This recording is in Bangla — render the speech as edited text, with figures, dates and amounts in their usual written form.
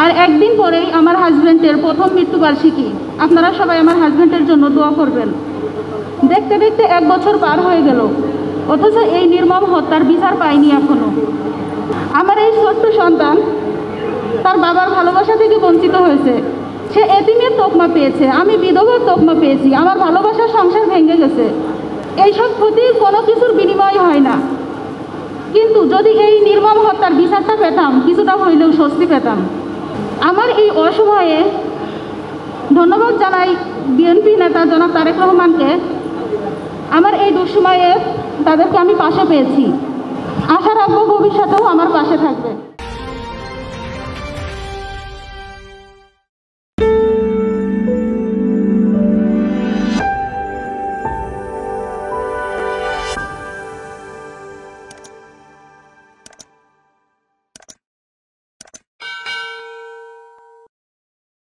আর একদিন পরেই আমার হাজব্যান্ডের প্রথম মৃত্যুবার্ষিকী। আপনারা সবাই আমার হাজব্যান্ডের জন্য দোয়া করবেন। দেখতে দেখতে 1 বছর পার হয়ে গেল, অথচ এই নির্মম হত্যার বিচার পাইনি এখনো। আমার এই ছোট্ট সন্তান তার বাবার ভালোবাসা থেকে বঞ্চিত হয়েছে। সে এতিমের তকমা পেয়েছে, আমি বিধবার তকমা পেয়েছি। আমার ভালোবাসার সংসার ভেঙে গেছে। এইসব ক্ষতির কোনো কিছুর বিনিময় হয় না, কিন্তু যদি এই নির্মম হত্যার বিচারটা পেতাম, কিছুটা হইলেও স্বস্তি পেতাম। আমার এই অসময়ে ধন্যবাদ জানাই বিএনপি নেতা জনাব তারেক রহমানকে। আমার এই দুঃসময়ে তাদেরকে আমি পাশে পেয়েছি। আশা রাখবো ভবিষ্যতেও আমার পাশে থাকবে।